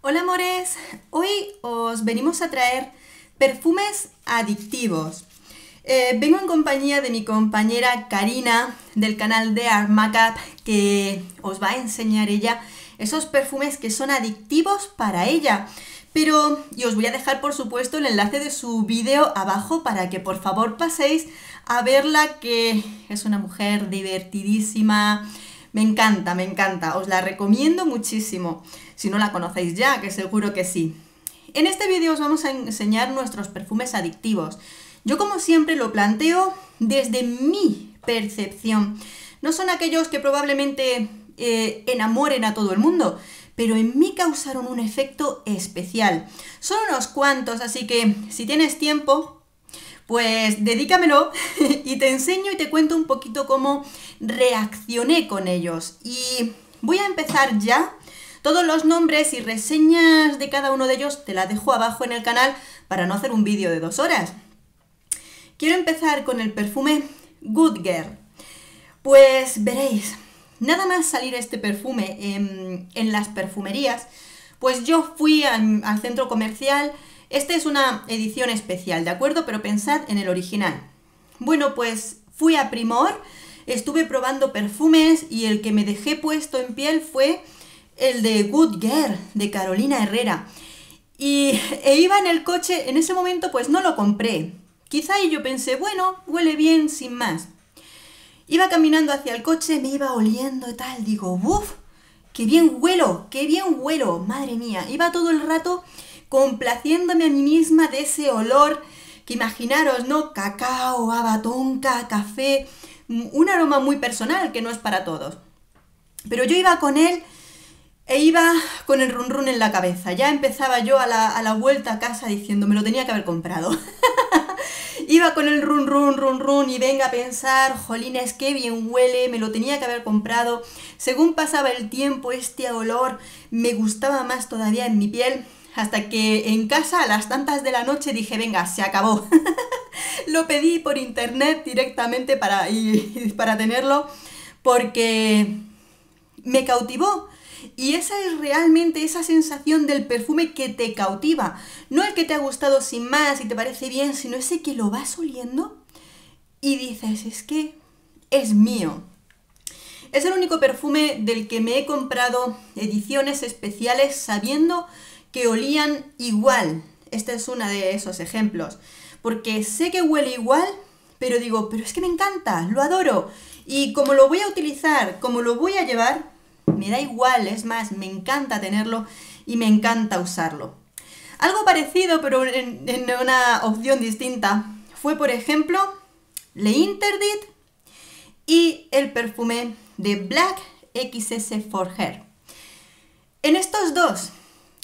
Hola amores, hoy os venimos a traer perfumes adictivos. Vengo en compañía de mi compañera Karina del canal de Art Makeup, que os va a enseñar ella esos perfumes que son adictivos para ella. Y os voy a dejar por supuesto el enlace de su vídeo abajo para que por favor paséis a verla, que es una mujer divertidísima. Me encanta, os la recomiendo muchísimo. Si no la conocéis ya, que seguro que sí. En este vídeo os vamos a enseñar nuestros perfumes adictivos. Yo, como siempre, lo planteo desde mi percepción. No son aquellos que probablemente enamoren a todo el mundo, pero en mí causaron un efecto especial. Son unos cuantos, así que si tienes tiempo, pues dedícamelo y te enseño y te cuento un poquito cómo reaccioné con ellos. Y voy a empezar ya. Todos los nombres y reseñas de cada uno de ellos te la dejo abajo en el canal para no hacer un vídeo de 2 horas. Quiero empezar con el perfume Good Girl. Pues veréis, nada más salir este perfume en las perfumerías, pues yo fui al centro comercial. Esta es una edición especial, ¿de acuerdo? Pero pensad en el original. Bueno, pues fui a Primor, estuve probando perfumes y el que me dejé puesto en piel fue el de Good Girl, de Carolina Herrera. E iba en el coche, en ese momento pues no lo compré. Quizá y yo pensé, bueno, huele bien sin más. Iba caminando hacia el coche, me iba oliendo y tal, digo, ¡uf! ¡Qué bien huelo! Madre mía, iba todo el rato complaciéndome a mí misma de ese olor que imaginaros, ¿no? Cacao, haba tonka, café, un aroma muy personal que no es para todos. Pero yo iba con él e iba con el run run en la cabeza. Ya empezaba yo a la vuelta a casa diciendo, me lo tenía que haber comprado. Iba con el run run y venga a pensar, jolines, qué bien huele, me lo tenía que haber comprado. Según pasaba el tiempo, este olor me gustaba más todavía en mi piel, hasta que en casa a las tantas de la noche dije, venga, se acabó. Lo pedí por internet directamente para tenerlo, porque me cautivó. Y esa es realmente esa sensación del perfume que te cautiva. No el que te ha gustado sin más y te parece bien, sino ese que lo vas oliendo y dices, es que es mío. Es el único perfume del que me he comprado ediciones especiales sabiendo que olían igual. Este es uno de esos ejemplos. Porque sé que huele igual, pero digo, pero es que me encanta, lo adoro. Y como lo voy a utilizar, como lo voy a llevar, me da igual, es más, me encanta tenerlo y me encanta usarlo. Algo parecido, pero en una opción distinta, fue por ejemplo Le Interdit y el perfume de Black XS for Her. En estos dos,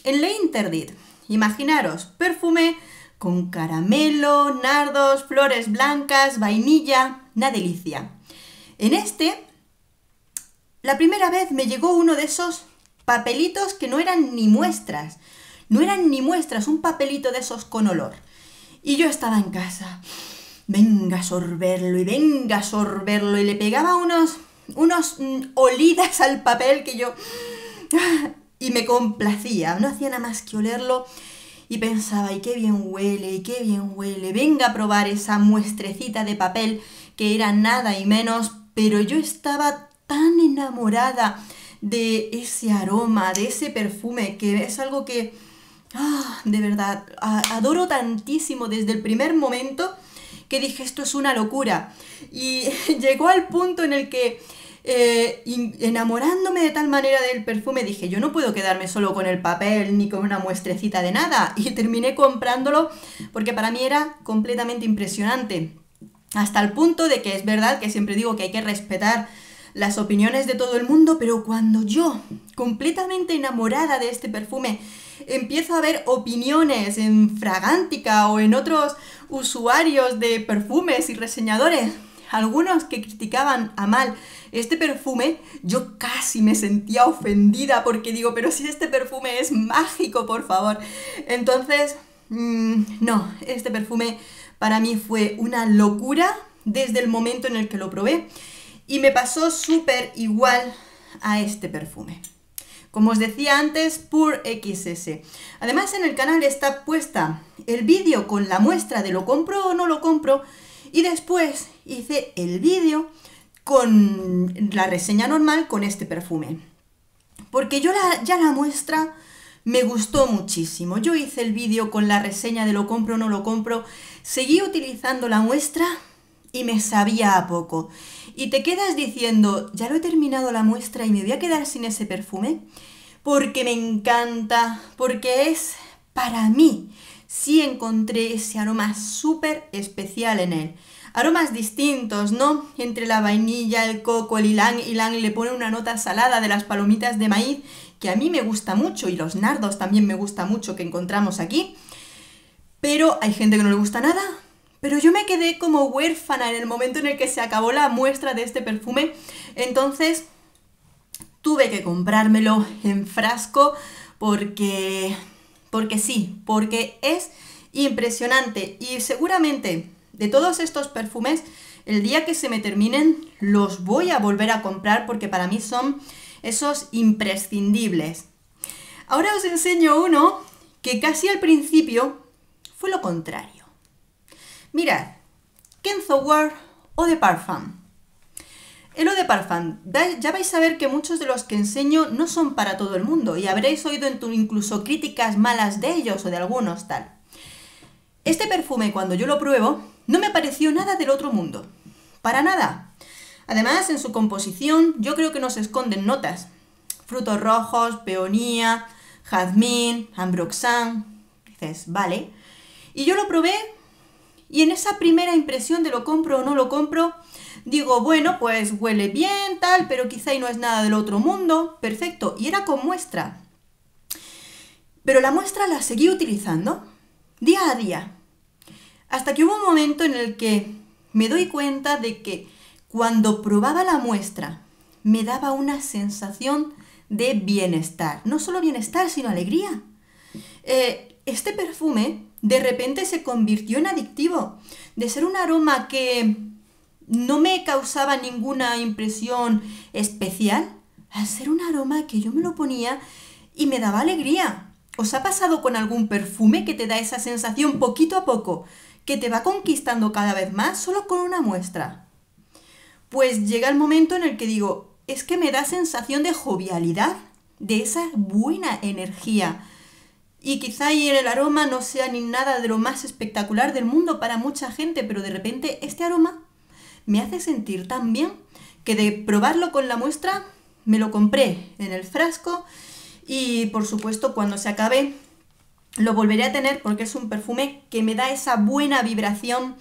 en Le Interdit, imaginaros, perfume con caramelo, nardos, flores blancas, vainilla, una delicia. En este, la primera vez me llegó uno de esos papelitos que no eran ni muestras. No eran ni muestras, un papelito de esos con olor. Y yo estaba en casa. Venga a sorberlo y venga a sorberlo. Y le pegaba unos olidas al papel que yo... Y me complacía. No hacía nada más que olerlo. Y pensaba, y qué bien huele. Venga a probar esa muestrecita de papel que era nada y menos. Pero yo estaba tan enamorada de ese aroma, de ese perfume, que es algo que, de verdad, adoro tantísimo desde el primer momento, que dije, esto es una locura. Y llegó al punto en el que, enamorándome de tal manera del perfume, dije, yo no puedo quedarme solo con el papel ni con una muestrecita de nada. Y terminé comprándolo porque para mí era completamente impresionante. Hasta el punto de que es verdad que siempre digo que hay que respetar las opiniones de todo el mundo, pero cuando yo, completamente enamorada de este perfume, empiezo a ver opiniones en Fragántica o en otros usuarios de perfumes y reseñadores, algunos que criticaban a mal este perfume, yo casi me sentía ofendida porque digo, pero si este perfume es mágico, por favor. Entonces, no, este perfume para mí fue una locura desde el momento en el que lo probé. Y me pasó súper igual a este perfume. Como os decía antes, Pure XS. Además, en el canal está puesta el vídeo con la muestra de lo compro o no lo compro, y después hice el vídeo con la reseña normal con este perfume. Porque ya la muestra me gustó muchísimo. Yo hice el vídeo con la reseña de lo compro o no lo compro, seguí utilizando la muestra y me sabía a poco. Y te quedas diciendo, ya lo he terminado la muestra y me voy a quedar sin ese perfume, porque me encanta, porque es, para mí, sí encontré ese aroma súper especial en él. Aromas distintos, ¿no? Entre la vainilla, el coco, el ylang ylang le pone una nota salada de las palomitas de maíz, que a mí me gusta mucho, y los nardos también me gusta mucho, que encontramos aquí. Pero hay gente que no le gusta nada. Pero yo me quedé como huérfana en el momento en el que se acabó la muestra de este perfume. Entonces tuve que comprármelo en frasco porque sí, porque es impresionante. Y seguramente de todos estos perfumes, el día que se me terminen, los voy a volver a comprar porque para mí son esos imprescindibles. Ahora os enseño uno que casi al principio fue lo contrario. Mirad, Kenzo Wear Eau de Parfum. El Eau de Parfum, ya vais a ver que muchos de los que enseño no son para todo el mundo y habréis oído incluso críticas malas de ellos o de algunos tal. Este perfume, cuando yo lo pruebo, no me pareció nada del otro mundo. Para nada. Además, en su composición, yo creo que no se esconden notas. Frutos rojos, peonía, jazmín, ambroxan. Dices, vale. Y yo lo probé y en esa primera impresión de lo compro o no lo compro, digo, bueno, pues huele bien, tal, pero quizá y no es nada del otro mundo. Perfecto. Y era con muestra. Pero la muestra la seguí utilizando día a día. Hasta que hubo un momento en el que me doy cuenta de que cuando probaba la muestra me daba una sensación de bienestar. No solo bienestar, sino alegría. Este perfume de repente se convirtió en adictivo. De ser un aroma que no me causaba ninguna impresión especial, a ser un aroma que yo me lo ponía y me daba alegría. ¿Os ha pasado con algún perfume que te da esa sensación poquito a poco, que te va conquistando cada vez más solo con una muestra? Pues llega el momento en el que digo, es que me da sensación de jovialidad, de esa buena energía. Y quizá ahí el aroma no sea ni nada de lo más espectacular del mundo para mucha gente, pero de repente este aroma me hace sentir tan bien que de probarlo con la muestra me lo compré en el frasco y por supuesto cuando se acabe lo volveré a tener porque es un perfume que me da esa buena vibración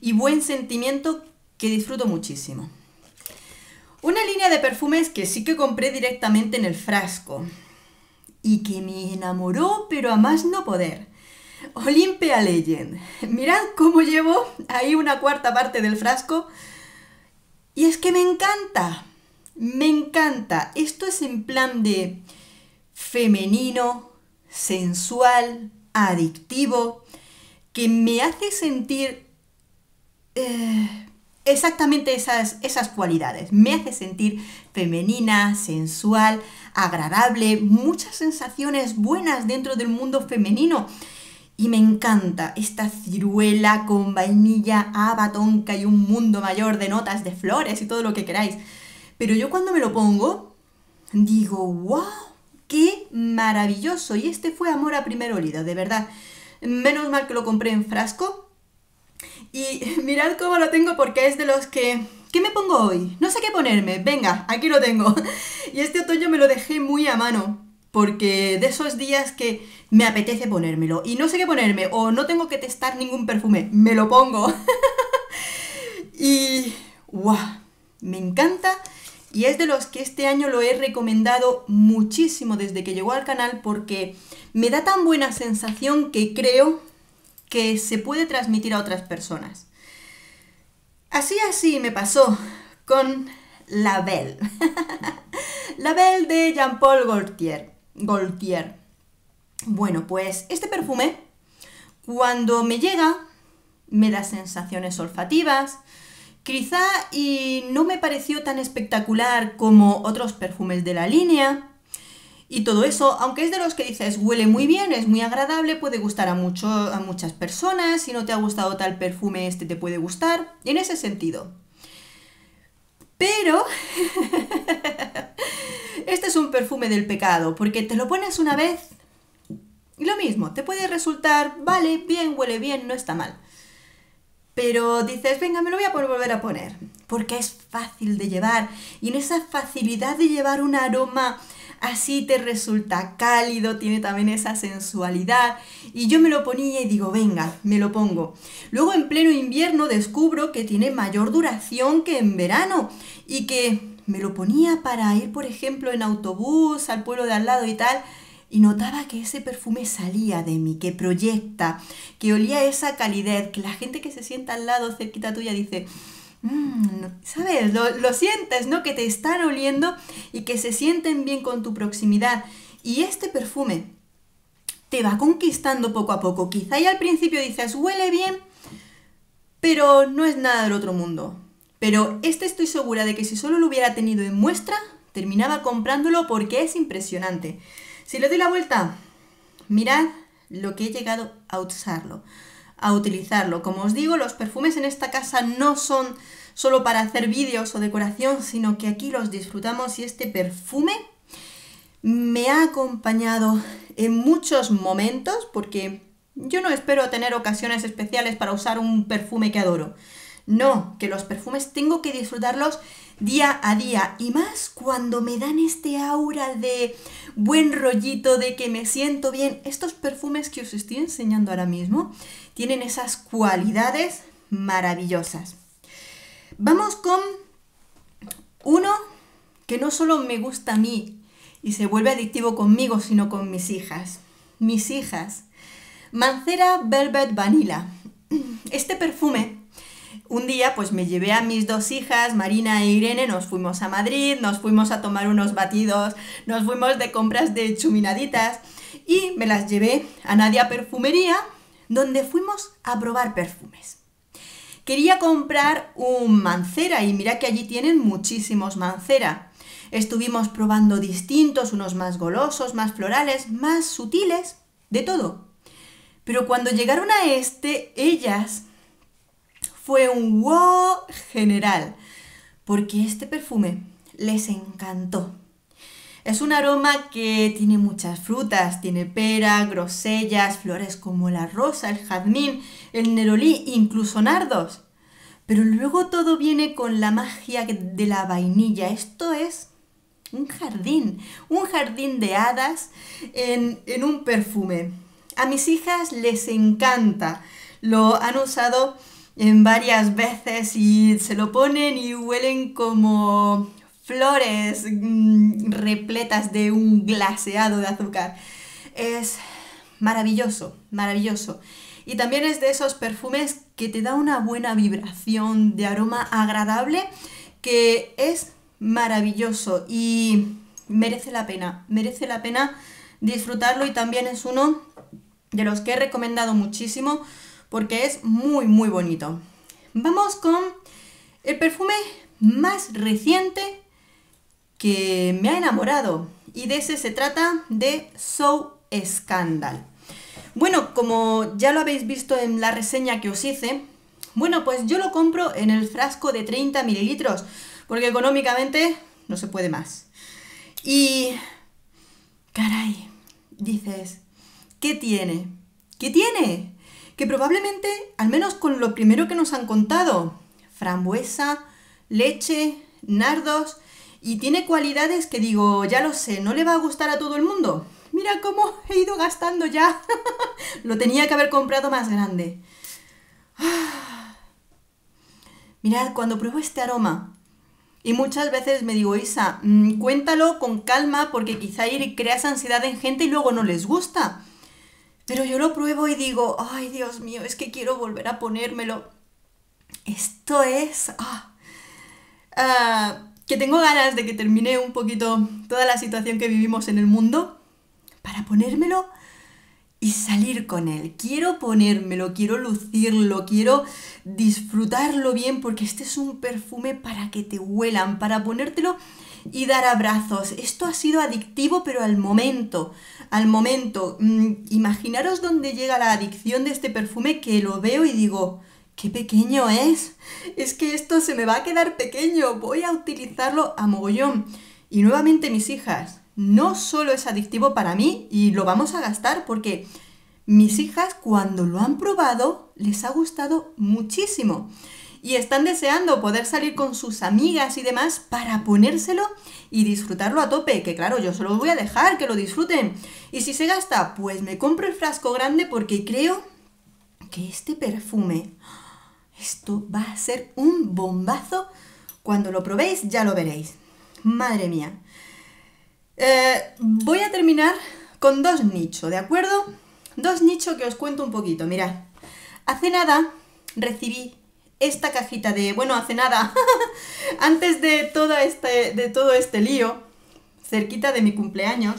y buen sentimiento que disfruto muchísimo. Una línea de perfumes que sí que compré directamente en el frasco y que me enamoró, pero a más no poder. Olympia Legend. Mirad cómo llevo ahí una cuarta parte del frasco. Y es que me encanta. Me encanta. Esto es en plan de femenino, sensual, adictivo, que me hace sentir exactamente esas cualidades. Me hace sentir femenina, sensual, agradable, muchas sensaciones buenas dentro del mundo femenino. Y me encanta esta ciruela con vainilla, haba tonka y un mundo mayor de notas de flores y todo lo que queráis. Pero yo cuando me lo pongo, digo, ¡wow! ¡Qué maravilloso! Y este fue amor a primer oído, de verdad. Menos mal que lo compré en frasco. Y mirad cómo lo tengo porque es de los que... ¿Qué me pongo hoy? No sé qué ponerme. Venga, aquí lo tengo. Y este otoño me lo dejé muy a mano. Porque de esos días que me apetece ponérmelo. Y no sé qué ponerme. O no tengo que testar ningún perfume. Me lo pongo. Y... ¡guau! Me encanta. Y es de los que este año lo he recomendado muchísimo desde que llegó al canal. Porque me da tan buena sensación que creo que se puede transmitir a otras personas. Así me pasó con La Belle. La Belle de Jean Paul Gaultier. Bueno, pues este perfume, cuando me llega, me da sensaciones olfativas, quizá y no me pareció tan espectacular como otros perfumes de la línea, Y todo eso, aunque es de los que dices, huele muy bien, es muy agradable, puede gustar a muchas personas, si no te ha gustado tal perfume, este te puede gustar, en ese sentido. Pero este es un perfume del pecado, porque te lo pones una vez y lo mismo, te puede resultar, vale, bien, huele bien, no está mal. Pero dices, venga, me lo voy a volver a poner, porque es fácil de llevar. Y en esa facilidad de llevar un aroma así te resulta cálido, tiene también esa sensualidad. Y yo me lo ponía y digo, venga, me lo pongo. Luego en pleno invierno descubro que tiene mayor duración que en verano y que me lo ponía para ir, por ejemplo, en autobús al pueblo de al lado y tal. Y notaba que ese perfume salía de mí, que proyecta, que olía esa calidez, que la gente que se sienta al lado, cerquita tuya, dice, ¿sabes? Lo sientes, ¿no? Que te están oliendo y que se sienten bien con tu proximidad. Y este perfume te va conquistando poco a poco. Quizá ya al principio dices, huele bien, pero no es nada del otro mundo. Pero este estoy segura de que si solo lo hubiera tenido en muestra, terminaba comprándolo porque es impresionante. Si le doy la vuelta, mirad lo que he llegado a usarlo, a utilizarlo. Como os digo, los perfumes en esta casa no son solo para hacer vídeos o decoración, sino que aquí los disfrutamos y este perfume me ha acompañado en muchos momentos porque yo no espero tener ocasiones especiales para usar un perfume que adoro. No, que los perfumes tengo que disfrutarlos día a día y más cuando me dan este aura de buen rollito, de que me siento bien. Estos perfumes que os estoy enseñando ahora mismo tienen esas cualidades maravillosas. Vamos con uno que no solo me gusta a mí y se vuelve adictivo conmigo, sino con mis hijas. Mis hijas. Mancera Velvet Vanilla. Este perfume, un día pues me llevé a mis dos hijas, Marina e Irene, nos fuimos a Madrid, nos fuimos a tomar unos batidos, nos fuimos de compras de chuminaditas y me las llevé a Nadia Perfumería, donde fuimos a probar perfumes. Quería comprar un Mancera y mira que allí tienen muchísimos Mancera. Estuvimos probando distintos, unos más golosos, más florales, más sutiles, de todo. Pero cuando llegaron a este, ellas fue un wow general, porque este perfume les encantó. Es un aroma que tiene muchas frutas, tiene pera, grosellas, flores como la rosa, el jazmín, el nerolí, incluso nardos. Pero luego todo viene con la magia de la vainilla. Esto es un jardín de hadas en un perfume. A mis hijas les encanta, lo han usado en varias veces y se lo ponen y huelen como flores repletas de un glaseado de azúcar. Es maravilloso, maravilloso. Y también es de esos perfumes que te da una buena vibración de aroma agradable, que es maravilloso y merece la pena disfrutarlo, y también es uno de los que he recomendado muchísimo porque es muy muy bonito. Vamos con el perfume más reciente que me ha enamorado y de ese se trata de So Scandal. Bueno, como ya lo habéis visto en la reseña que os hice, bueno, pues yo lo compro en el frasco de 30 mililitros porque económicamente no se puede más. Y caray, dices, ¿qué tiene? ¿Qué tiene? Que probablemente, al menos con lo primero que nos han contado, frambuesa, leche, nardos, y tiene cualidades que digo, ya lo sé, ¿no le va a gustar a todo el mundo? Mira cómo he ido gastando ya. Lo tenía que haber comprado más grande. Mirad, cuando pruebo este aroma, y muchas veces me digo, Isa, cuéntalo con calma porque quizá creas ansiedad en gente y luego no les gusta. Pero yo lo pruebo y digo, ay, Dios mío, es que quiero volver a ponérmelo. Esto es... que tengo ganas de que termine un poquito toda la situación que vivimos en el mundo para ponérmelo y salir con él. Quiero ponérmelo, quiero lucirlo, quiero disfrutarlo bien porque este es un perfume para que te huelan, para ponértelo y dar abrazos. Esto ha sido adictivo, pero al momento, al momento. Imaginaros dónde llega la adicción de este perfume, que lo veo y digo, ¡qué pequeño es! Es que esto se me va a quedar pequeño, voy a utilizarlo a mogollón. Y nuevamente mis hijas, no solo es adictivo para mí y lo vamos a gastar porque mis hijas cuando lo han probado les ha gustado muchísimo. Y están deseando poder salir con sus amigas y demás para ponérselo y disfrutarlo a tope, que claro, yo se lo voy a dejar, que lo disfruten. Y si se gasta, pues me compro el frasco grande porque creo que este perfume, esto va a ser un bombazo. Cuando lo probéis ya lo veréis. Madre mía. Voy a terminar con dos nichos, ¿de acuerdo? Dos nichos que os cuento un poquito, mirad. Hace nada recibí esta cajita de... Bueno, hace nada, antes de todo este lío, cerquita de mi cumpleaños,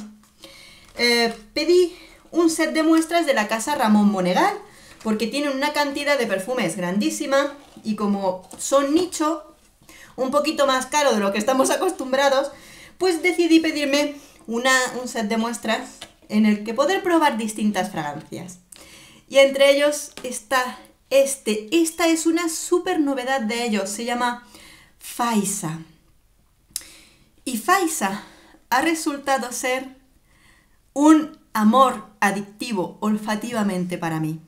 pedí un set de muestras de la casa Ramón Monegal, porque tienen una cantidad de perfumes grandísima y como son nicho, un poquito más caro de lo que estamos acostumbrados, pues decidí pedirme un set de muestras en el que poder probar distintas fragancias. Y entre ellos está esta es una súper novedad de ellos, se llama Faisa. Y Faisa ha resultado ser un amor adictivo olfativamente para mí.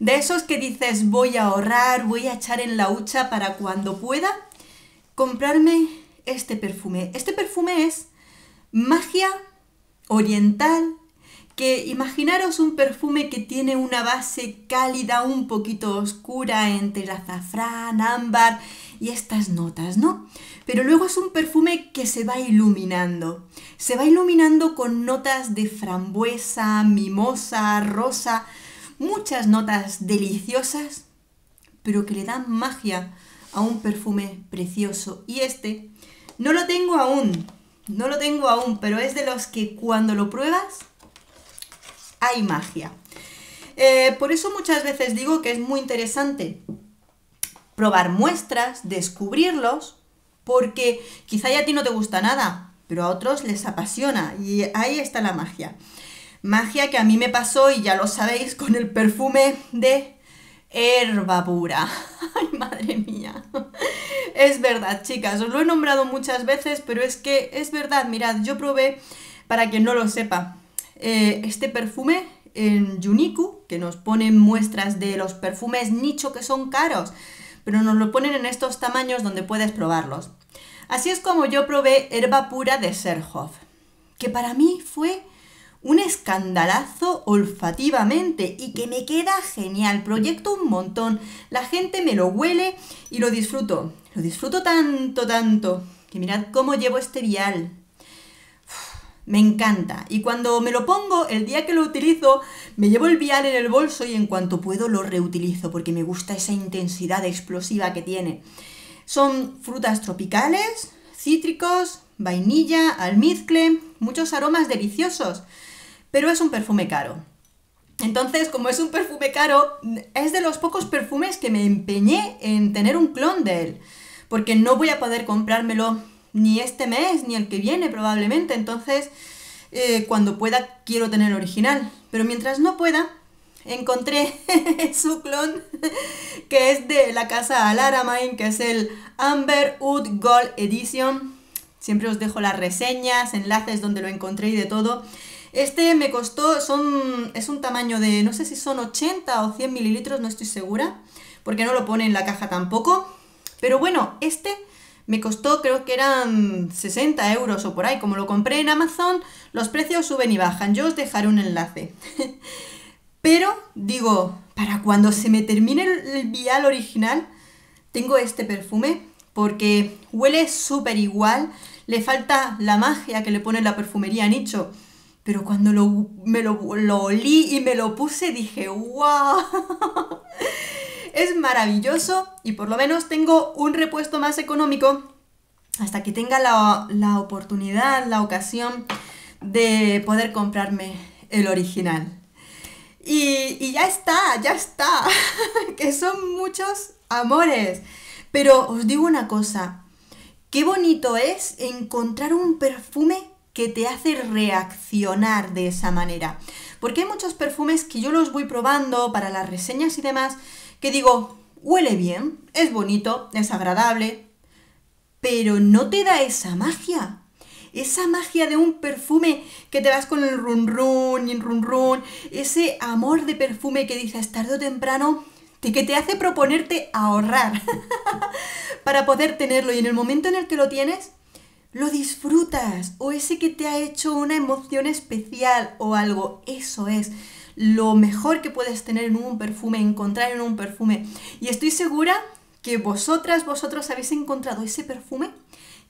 De esos que dices, voy a ahorrar, voy a echar en la hucha para cuando pueda comprarme este perfume. Este perfume es magia oriental, que imaginaros un perfume que tiene una base cálida, un poquito oscura, entre el azafrán, ámbar y estas notas, ¿no? Pero luego es un perfume que se va iluminando con notas de frambuesa, mimosa, rosa, muchas notas deliciosas, pero que le dan magia a un perfume precioso. Y este no lo tengo aún, pero es de los que cuando lo pruebas hay magia. Por eso muchas veces digo que es muy interesante probar muestras, descubrirlos, porque quizá ya a ti no te gusta nada, pero a otros les apasiona y ahí está la magia. Magia que a mí me pasó, y ya lo sabéis, con el perfume de Herba Pura. ¡Ay, madre mía! Es verdad, chicas, os lo he nombrado muchas veces, pero es que es verdad. Mirad, yo probé, para quien no lo sepa, este perfume en Uniqlo, que nos ponen muestras de los perfumes nicho que son caros, pero nos lo ponen en estos tamaños donde puedes probarlos. Así es como yo probé Herba Pura de Cherhoff, que para mí fue un escandalazo olfativamente y que me queda genial, proyecto un montón, la gente me lo huele y lo disfruto tanto, que mirad cómo llevo este vial. Me encanta, y cuando me lo pongo, el día que lo utilizo, me llevo el vial en el bolso y en cuanto puedo lo reutilizo, porque me gusta esa intensidad explosiva que tiene. Son frutas tropicales, cítricos, vainilla, almizcle, muchos aromas deliciosos, pero es un perfume caro. Entonces, como es un perfume caro, es de los pocos perfumes que me empeñé en tener un clon de él, porque no voy a poder comprármelo ni este mes, ni el que viene probablemente. Entonces, cuando pueda, quiero tener el original. Pero mientras no pueda, encontré su clon, que es de la casa Alaramin, que es el Amber Oud Gold Edition. Siempre os dejo las reseñas, enlaces donde lo encontré y de todo. Este me costó, es un tamaño de, no sé si son 80 o 100 mililitros, no estoy segura, porque no lo pone en la caja tampoco. Pero bueno, este me costó, creo que eran 60 euros o por ahí. Como lo compré en Amazon, los precios suben y bajan. Yo os dejaré un enlace. Pero, digo, para cuando se me termine el vial original, tengo este perfume, porque huele súper igual. Le falta la magia que le pone la perfumería nicho. Pero cuando lo olí y me lo puse, dije, ¡wow! Es maravilloso, y por lo menos tengo un repuesto más económico hasta que tenga la oportunidad, la ocasión de poder comprarme el original. Y ya está, que son muchos amores. Pero os digo una cosa, Qué bonito es encontrar un perfume que te hace reaccionar de esa manera. Porque hay muchos perfumes que yo los voy probando para las reseñas y demás, que digo, huele bien, es bonito, es agradable, pero no te da esa magia. Esa magia de un perfume que te vas con el run run y el run run, ese amor de perfume que dices tarde o temprano, que te hace proponerte ahorrar para poder tenerlo, y en el momento en el que lo tienes, lo disfrutas, o ese que te ha hecho una emoción especial o algo. Eso es lo mejor que puedes tener en un perfume, encontrar en un perfume. Y estoy segura que vosotros habéis encontrado ese perfume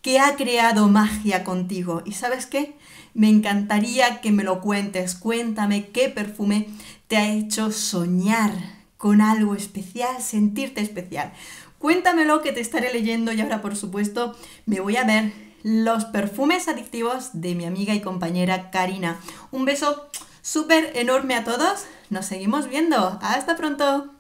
que ha creado magia contigo. ¿Y sabes qué? Me encantaría que me lo cuentes. Cuéntame qué perfume te ha hecho soñar con algo especial, sentirte especial. Cuéntamelo, que te estaré leyendo, y ahora, por supuesto, me voy a ver los perfumes adictivos de mi amiga y compañera Karina. Un beso súper enorme a todos. Nos seguimos viendo. ¡Hasta pronto!